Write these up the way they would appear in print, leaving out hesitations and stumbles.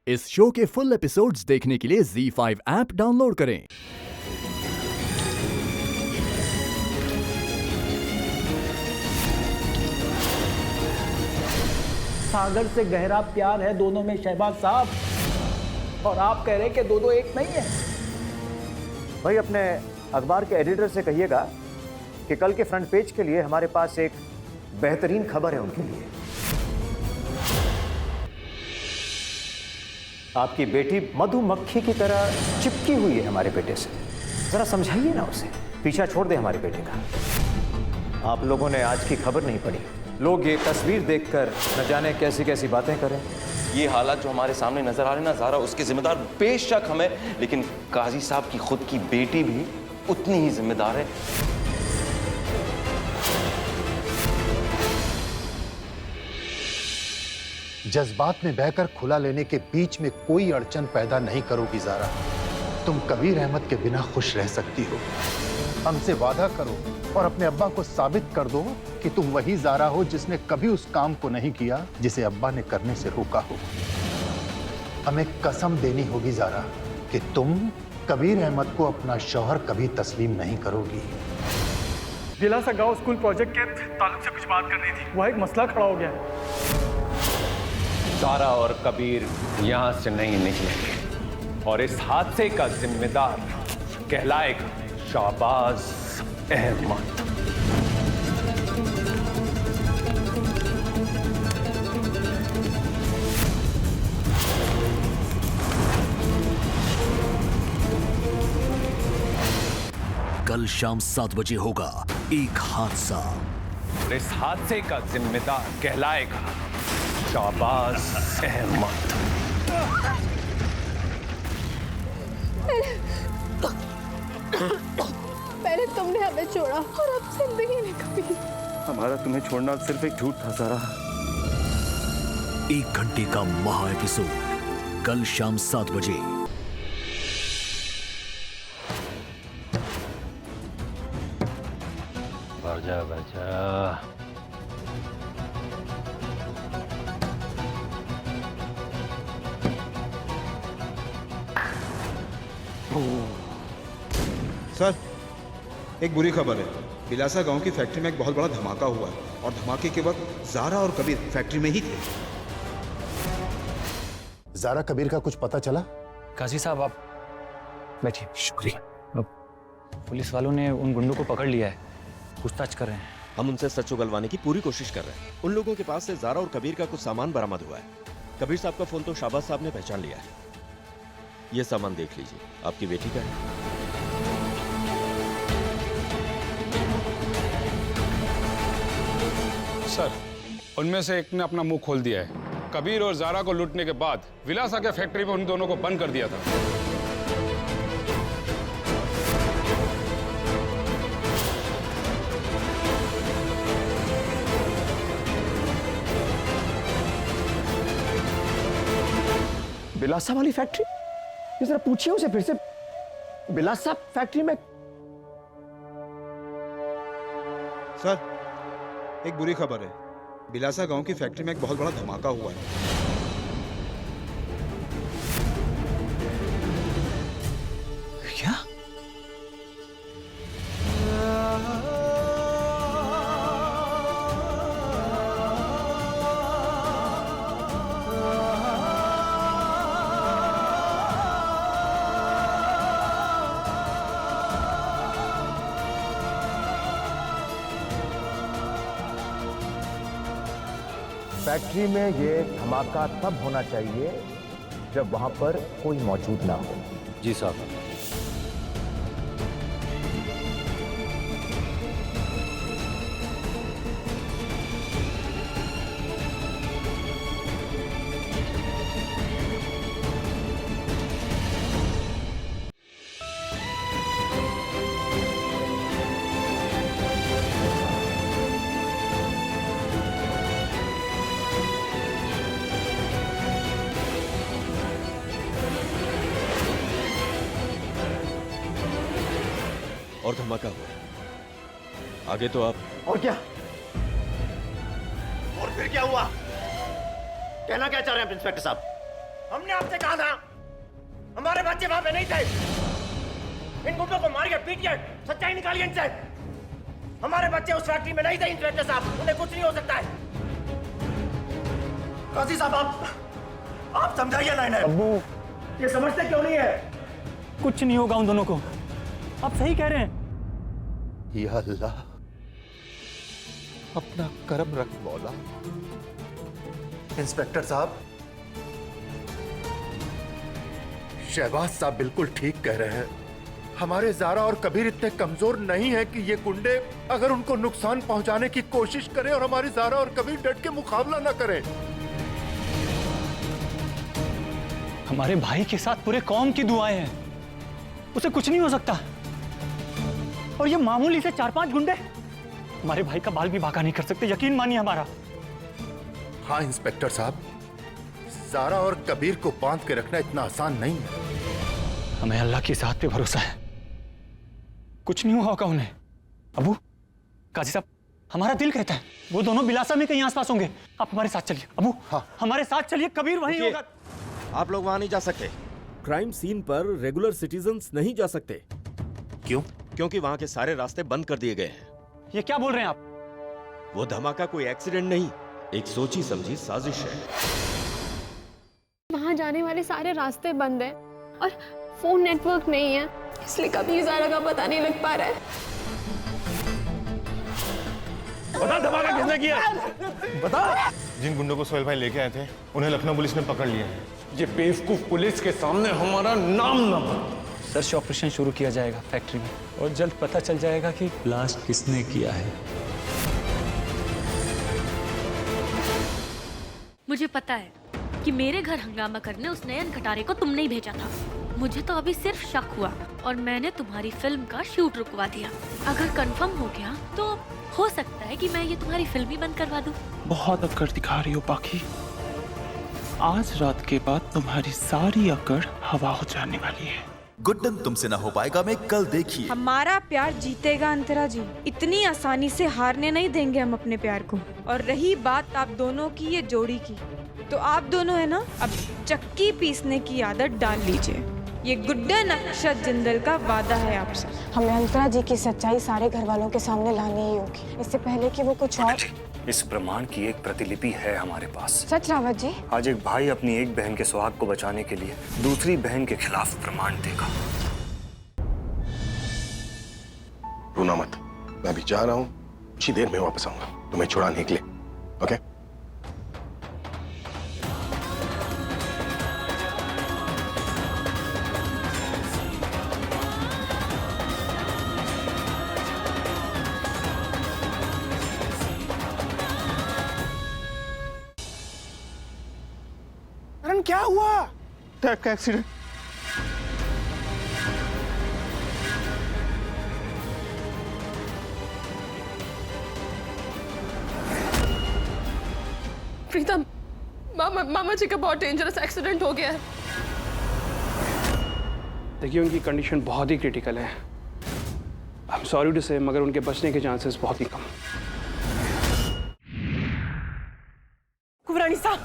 इस शो के full episodes देखने के लिए ZEE5 ऐप डाउनलोड करें। सागर से गहरा प्यार है दोनों में शहबाज साहब, और आप कह रहे हैं कि दोनों एक नहीं है। भाई अपने अखबार के एडिटर से कहिएगा कि कल के फ्रंट पेज के लिए हमारे पास एक बेहतरीन खबर है उनके लिए। आपकी बेटी मधुमक्खी की तरह चिपकी हुई है हमारे बेटे से, जरा समझाइए ना उसे, पीछा छोड़ दे हमारे बेटे का। आप लोगों ने आज की खबर नहीं पढ़ी, लोग ये तस्वीर देखकर न जाने कैसी कैसी बातें करें। ये हालात जो हमारे सामने नजर आ रहे हैं ना ज़ारा, उसके जिम्मेदार बेशक हमें, लेकिन काजी साहब की खुद की बेटी भी उतनी ही जिम्मेदार है। जज्बात में बहकर खुला लेने के बीच में कोई अड़चन पैदा नहीं करोगी ज़ारा। तुम कबीर अहमद के बिना खुश रह सकती हो। हमसे वादा करो और अपने अब्बा को साबित कर दो कि तुम वही ज़ारा हो जिसने कभी उस काम को नहीं किया जिसे अब्बा ने करने से रोका हो। हमें कसम देनी होगी ज़ारा कि तुम कबीर अहमद को अपना शौहर कभी तस्लीम नहीं करोगी। दिलासा गांव स्कूल प्रोजेक्ट के ताल्लुक से कुछ बात करनी थी, वह एक मसला खड़ा हो गया है। ज़ारा और कबीर यहां से नहीं निकलेंगे और इस हादसे का जिम्मेदार कहलाएगा शहबाज अहमद। कल शाम 7 बजे होगा एक हादसा। इस हादसे का जिम्मेदार कहलाएगा शहबाज अहमद। पहले तुमने हमें छोड़ा और अब जिंदगी ने कभी। हमारा तुम्हें छोड़ना सिर्फ एक झूठ था ज़ारा। 1 घंटे का महा एपिसोड कल शाम 7 बजे। बचा बचा सर, एक बुरी खबर है। बिलासा गांव की फैक्ट्री में एक बहुत बड़ा धमाका हुआ है और धमाके के वक्त ज़ारा और कबीर फैक्ट्री में ही थे। ज़ारा कबीर का कुछ पता चला? काजी साहब आप बैठिए। शुक्रिया। अब पुलिस वालों ने उन गुंडों को पकड़ लिया है, पूछताछ कर रहे हैं। हम उनसे सच उगलवाने की पूरी कोशिश कर रहे हैं। उन लोगों के पास से ज़ारा और कबीर का कुछ सामान बरामद हुआ है। कबीर साहब का फोन तो शाहबाज साहब ने पहचान लिया है। ये सामान देख लीजिए, आपकी बेटी का है। सर, उनमें से एक ने अपना मुंह खोल दिया है। कबीर और ज़ारा को लूटने के बाद विलासा के फैक्ट्री में उन दोनों को बंद कर दिया था। बिलासा वाली फैक्ट्री? ये जरा पूछिए उसे फिर से। बिलासा फैक्ट्री में? सर, एक बुरी खबर है। बिलासा गांव की फैक्ट्री में एक बहुत बड़ा धमाका हुआ है। क्या? फैक्ट्री में ये धमाका तब होना चाहिए जब वहां पर कोई मौजूद ना हो। जी साहब। और धमाका हुआ। आगे तो आप। और क्या? और फिर क्या हुआ? कहना क्या चाह रहे हैं इंस्पेक्टर साहब? हमने आपसे कहा था, हमारे बच्चे वहां पे नहीं थे। इन गुंडों को मारिए, पीटिए, सच्चाई निकालिए इनसे। हमारे बच्चे उस फैक्ट्री में नहीं थे इंस्पेक्टर साहब, उन्हें कुछ नहीं हो सकता है। काजी साहब, आप समझाइए ना इन्हें। अब्बू, ये समझते क्यों नहीं है? कुछ नहीं होगा उन दोनों को। आप सही कह रहे हैं। या अल्लाह, अपना करम रख मौला। इंस्पेक्टर साहब, शहबाज साहब बिल्कुल ठीक कह रहे हैं। हमारे ज़ारा और कबीर इतने कमजोर नहीं है कि ये गुंडे अगर उनको नुकसान पहुंचाने की कोशिश करें और हमारी ज़ारा और कबीर डट के मुकाबला ना करें। हमारे भाई के साथ पूरे कौम की दुआएं हैं, उसे कुछ नहीं हो सकता। और ये मामूली से 4-5 गुंडे हमारे भाई का बाल भी बांका नहीं कर सकते, यकीन मानिए हमारा। हाँ इंस्पेक्टर साहब, ज़ारा और कबीर को बांध के रखना इतना आसान नहीं है। हमें अल्लाह की ज़ात पे भरोसा है, कुछ नहीं हुआ होगा उन्हें। अबू, काजी साहब, हमारा दिल कहता है वो दोनों बिलासा में कहीं आसपास होंगे। आप हमारे साथ चलिए अबू। हाँ। हमारे साथ चलिए, कबीर वहीं होगा। आप लोग वहां नहीं जा सकते। क्राइम सीन पर रेगुलर सिटीजन्स नहीं जा सकते। क्यों? क्योंकि वहां के सारे रास्ते बंद कर दिए गए हैं। ये क्या बोल रहे हैं आप? वो धमाका कोई एक्सीडेंट नहीं, एक सोची समझी साजिश है। वहाँ जाने वाले सारे रास्ते बंद हैं और फोन नेटवर्क नहीं है, इसलिए कभी ज़ारा का पता नहीं लग पा रहा है। बता धमाका किसने किया? बता। जिन गुंडों को सोहेल भाई लेके आए थे, उन्हें लखनऊ पुलिस ने पकड़ लिया। ये बेवकूफ पुलिस के सामने हमारा नाम न बन। सर्च ऑपरेशन शुरू किया जाएगा फैक्ट्री में और जल्द पता चल जाएगा कि ब्लास्ट किसने किया है। मुझे पता है कि मेरे घर हंगामा करने उस नयन खटारे को तुमने ही भेजा था। मुझे तो अभी सिर्फ शक हुआ और मैंने तुम्हारी फिल्म का शूट रुकवा दिया। अगर कंफर्म हो गया तो हो सकता है कि मैं ये तुम्हारी फिल्म ही बंद करवा दूं। बहुत अकड़ दिखा रही हो बाकी। आज रात के बाद तुम्हारी सारी अकड़ हवा हो जाने वाली है। गुड्डन तुमसे ना हो पाएगा में कल देखिए। हमारा प्यार जीतेगा अंतरा जी, इतनी आसानी से हारने नहीं देंगे हम अपने प्यार को। और रही बात आप दोनों की ये जोड़ी की, तो आप दोनों है ना, अब चक्की पीसने की आदत डाल लीजिए। ये गुड्डन अक्षत जिंदल का वादा है आपसे। हमें अंतरा जी की सच्चाई सारे घर वालों के सामने लानी ही होगी, इससे पहले कि वो कुछ और। इस प्रमाण की एक प्रतिलिपि है हमारे पास। सच रावत जी? आज एक भाई अपनी एक बहन के सुहाग को बचाने के लिए दूसरी बहन के खिलाफ प्रमाण देगा। रोना मत, मैं अभी जा रहा हूँ, कुछ ही देर में वापस आऊंगा तुम्हें छुड़ाने के लिए। ओके? क्या हुआ? ट्रक का एक्सीडेंट। प्रीतम, मामा जी का बहुत डेंजरस एक्सीडेंट हो गया है। देखिए, उनकी कंडीशन बहुत ही क्रिटिकल है। आई एम सॉरी टू से, मगर उनके बचने के चांसेस बहुत ही कम। कुंवरानी साहब,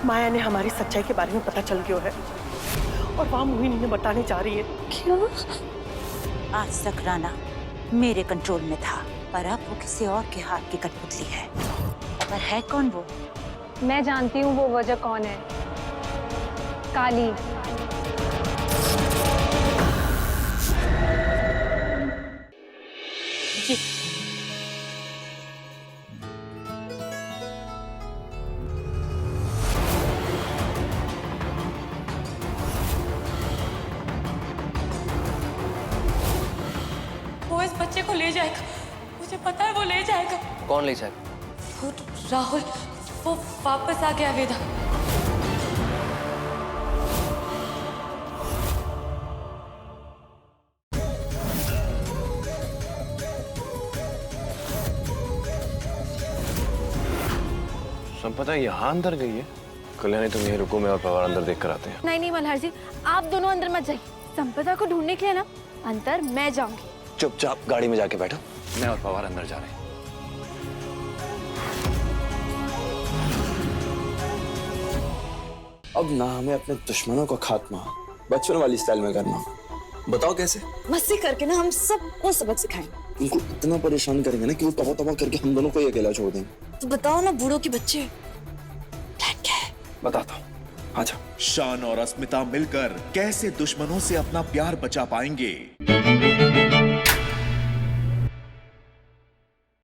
माया ने हमारी सच्चाई के बारे में पता चल गया है और वहाँ मोहिनी ने बताने जा रही है। क्यों? आज तक राना मेरे कंट्रोल में था, पर अब वो किसी और के हाथ की कठपुतली है। पर है कौन वो? मैं जानती हूँ वो वजह कौन है। काली। जी। वो इस बच्चे को ले जाएगा, मुझे पता है वो ले जाएगा। कौन ले जाएगा? वो राहुल, वो वापस आ गया वेदा। संपदा यहाँ अंदर गई है। कल्याणी तुम यहीं रुको, मैं और पवार अंदर देख कर आते हैं। नहीं नहीं मल्हार जी, आप दोनों अंदर मत जाइए। संपदा को ढूंढने के लिए ना अंदर मैं जाऊंगी। चुपचाप गाड़ी में जाके बैठो, मैं और पवार अंदर जा रहे हैं। अब ना हमें अपने दुश्मनों का खात्मा बचपन वाली स्टाइल में करना। बताओ कैसे? मस्ती करके ना हम सबको सबक सिखाएंगे। उनको इतना परेशान करेंगे ना कि वो तबाह तबाह करके हम दोनों को ही अकेला छोड़ देंगे। तो बताओ ना बूढ़ों के बच्चे। बताता हूँ, आजा। शान और अस्मिता मिलकर कैसे दुश्मनों से अपना प्यार बचा पाएंगे।